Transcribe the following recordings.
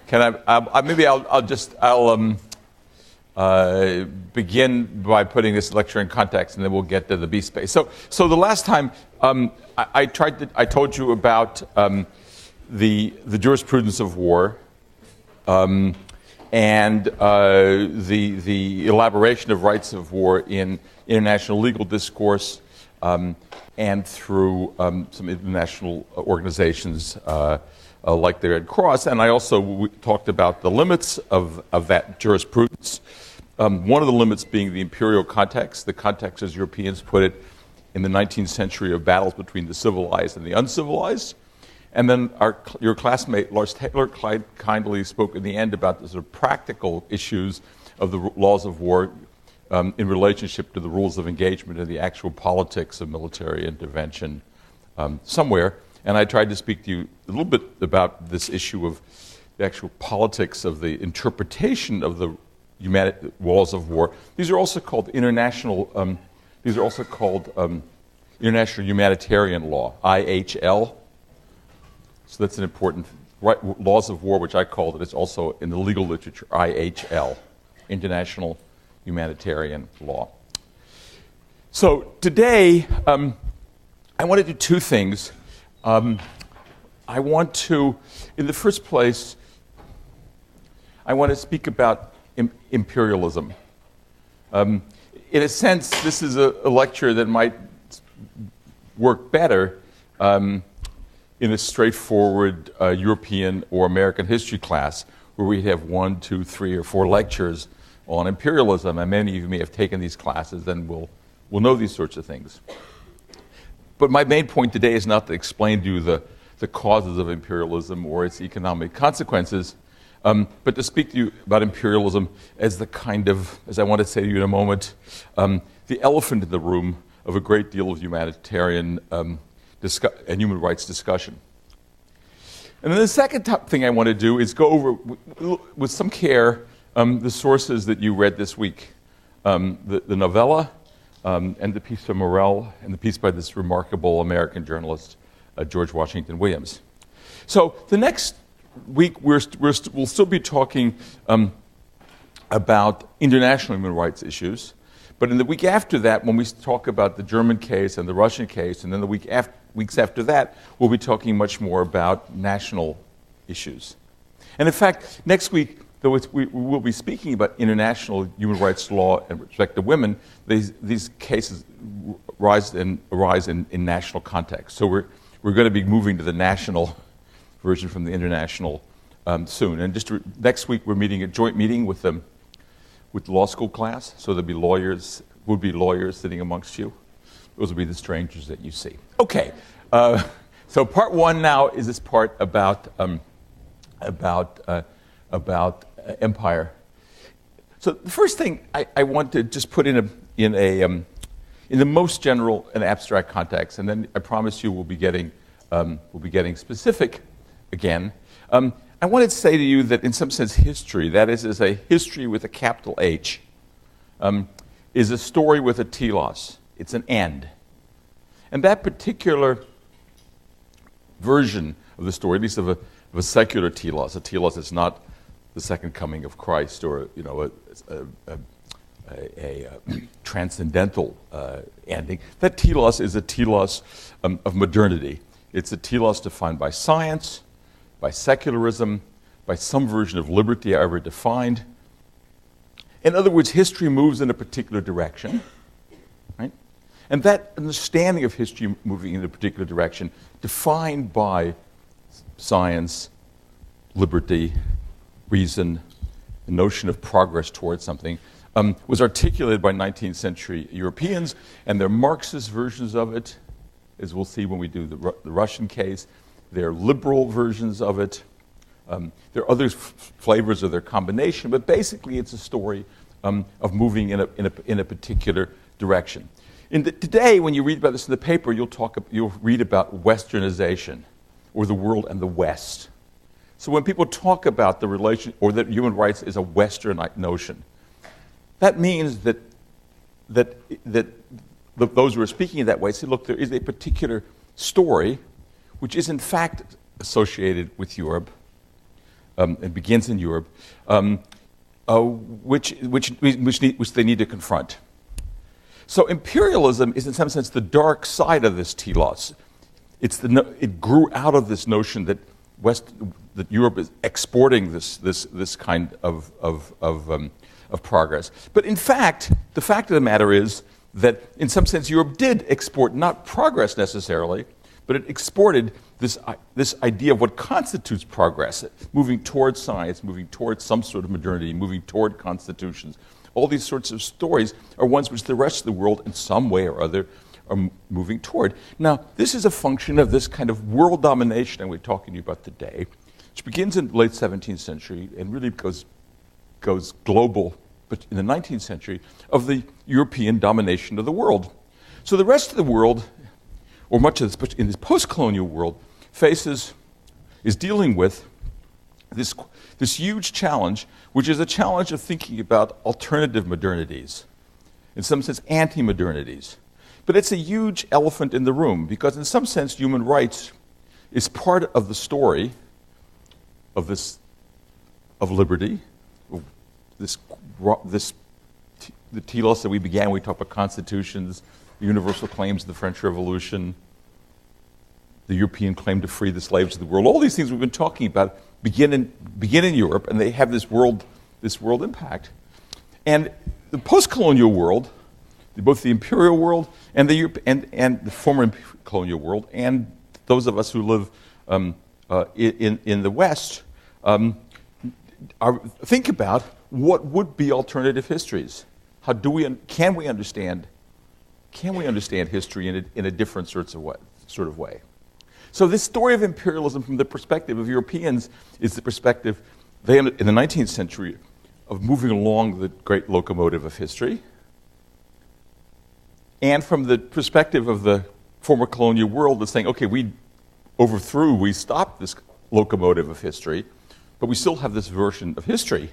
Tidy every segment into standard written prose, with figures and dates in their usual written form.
Can I'll begin by putting this lecture in context, and then we'll get to the B space. So the last time I told you about the jurisprudence of war, and the elaboration of rights of war in international legal discourse, and through some international organizations like the Red Cross. And I also talked about the limits of that jurisprudence. One of the limits being the imperial context, the context as Europeans put it in the 19th century of battles between the civilized and the uncivilized. And then your classmate Lars Taylor kindly spoke in the end about the sort of practical issues of the laws of war in relationship to the rules of engagement and the actual politics of military intervention somewhere. And I tried to speak to you a little bit about this issue of the actual politics of the interpretation of the laws of war. These are also called international. International humanitarian law, IHL. So that's an important laws of war, which I called it. It's also in the legal literature, IHL, International Humanitarian Law. So today, I want to do two things. I want to, in the first place, I want to speak about imperialism. In a sense, this is a lecture that might work better in a straightforward European or American history class where we have 1, 2, 3, or 4 lectures on imperialism, and many of you may have taken these classes and will know these sorts of things. But my main point today is not to explain to you the causes of imperialism or its economic consequences, but to speak to you about imperialism as the kind of, as I want to say to you in a moment, the elephant in the room of a great deal of humanitarian and human rights discussion. And then the second thing I want to do is go over, with some care, the sources that you read this week. The novella, and the piece from Morell, and the piece by this remarkable American journalist, George Washington Williams. So the next week, we'll still be talking about international human rights issues. But in the week after that, when we talk about the German case and the Russian case, and then the weeks after that, we'll be talking much more about national issues. And in fact, next week, though we will be speaking about international human rights law and respect to women, these cases arise in national context. So we're going to be moving to the national version from the international soon. And next week, we're meeting a joint meeting with the law school class. So there'll be would be lawyers sitting amongst you. Those will be the strangers that you see. Okay. So part one now is this part about empire. So the first thing I want to just put in the most general and abstract context, and then I promise you we'll be getting specific again. I wanted to say to you that in some sense history, that is a history with a capital H, is a story with a telos. It's an end. And that particular version of the story, at least of a secular telos, a telos is not the second coming of Christ or a transcendental ending. That telos is a telos of modernity. It's a telos defined by science, by secularism, by some version of liberty, however defined. In other words, history moves in a particular direction, right? And that understanding of history moving in a particular direction, defined by science, liberty, reason, the notion of progress towards something, was articulated by 19th century Europeans, and their Marxist versions of it, as we'll see when we do the Russian case. There are liberal versions of it. There are other flavors of their combination, but basically it's a story of moving in a particular direction. Today, when you read about this in the paper, you'll read about Westernization, or the world and the West. So when people talk about the relation, or that human rights is a Western notion, that means that those who are speaking in that way say, look, there is a particular story which is in fact associated with Europe, it begins in Europe, which they need to confront. So imperialism is, in some sense, the dark side of this telos. It grew out of this notion that Europe is exporting this kind of progress. But in fact, the fact of the matter is that, in some sense, Europe did export not progress necessarily, but it exported this idea of what constitutes progress, moving towards science, moving towards some sort of modernity, moving toward constitutions. All these sorts of stories are ones which the rest of the world, in some way or other, are moving toward. Now, this is a function of this kind of world domination that we're talking to you about today, which begins in the late 17th century and really goes global, but in the 19th century, of the European domination of the world. So the rest of the world, or much of this, in this post-colonial world, is dealing with this huge challenge, which is a challenge of thinking about alternative modernities, in some sense anti-modernities. But it's a huge elephant in the room, because in some sense human rights is part of the story of liberty, the telos that we began, we talked about constitutions, the universal claims of the French Revolution, the European claim to free the slaves of the world. All these things we've been talking about begin in Europe, and they have this world impact. And the post-colonial world, both the imperial world and the former colonial world, and those of us who live in the West, think about what would be alternative histories. Can we understand history in a different sort of way? So this story of imperialism from the perspective of Europeans is the perspective, in the 19th century, of moving along the great locomotive of history. And from the perspective of the former colonial world, is saying, okay, we stopped this locomotive of history, but we still have this version of history.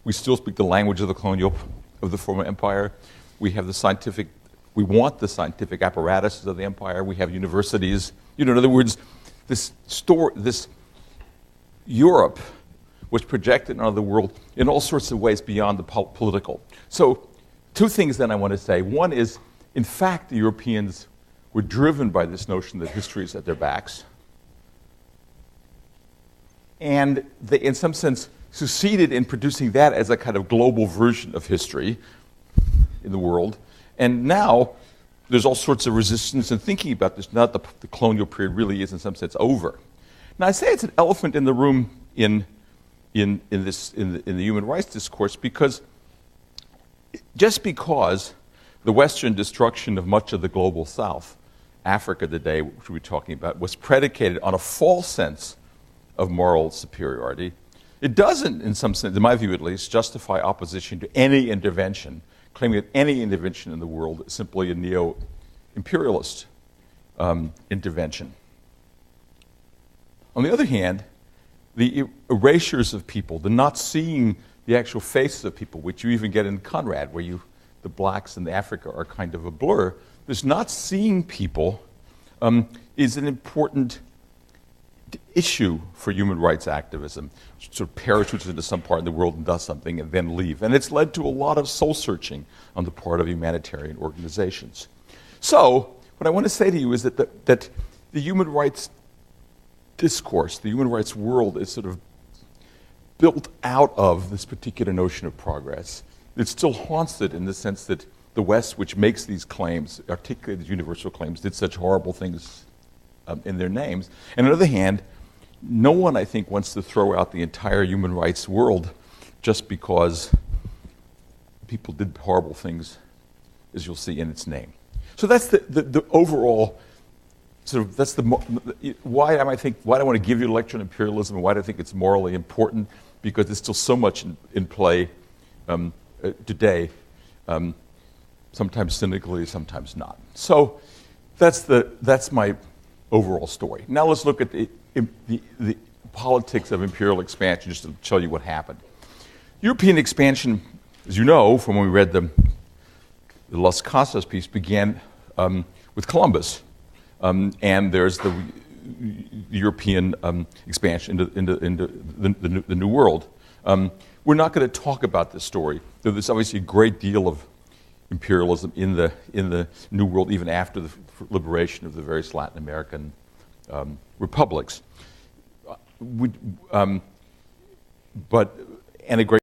We still speak the language of the former empire. We want the scientific apparatuses of the empire. We have universities. In other words, this Europe was projected onto the world in all sorts of ways beyond the political. So, two things then I want to say. One is, in fact, the Europeans were driven by this notion that history is at their backs. And they, in some sense, succeeded in producing that as a kind of global version of history in the world. And now, there's all sorts of resistance in thinking about this. Now the colonial period really is, in some sense, over. Now, I say it's an elephant in the room in the human rights discourse, because just because the Western destruction of much of the global South, Africa today, which we're talking about, was predicated on a false sense of moral superiority, it doesn't, in some sense, in my view at least, justify opposition to any intervention, claiming that any intervention in the world is simply a neo-imperialist intervention. On the other hand, the erasures of people, the not seeing the actual faces of people, which you even get in Conrad, where the blacks in Africa are kind of a blur, this not seeing people is an important issue for human rights activism. Sort of parachutes into some part of the world and does something and then leave. And it's led to a lot of soul-searching on the part of humanitarian organizations. So, what I want to say to you is that the human rights discourse, the human rights world, is sort of built out of this particular notion of progress. It still haunts it in the sense that the West, which makes these claims, articulated universal claims, did such horrible things in their names. And on the other hand, no one, I think, wants to throw out the entire human rights world just because people did horrible things, as you'll see, in its name. So that's the overall sort of, that's why do I want to give you a lecture on imperialism, and why do I think it's morally important? Because there's still so much in play today, sometimes cynically, sometimes not. So that's my overall story. Now let's look at the politics of imperial expansion, just to show you what happened. European expansion, as you know from when we read the Las Casas piece, began with Columbus. And there's the European expansion into the New World. We're not going to talk about this story, though there's obviously a great deal of imperialism in the New World, even after the liberation of the various Latin American republics. And a great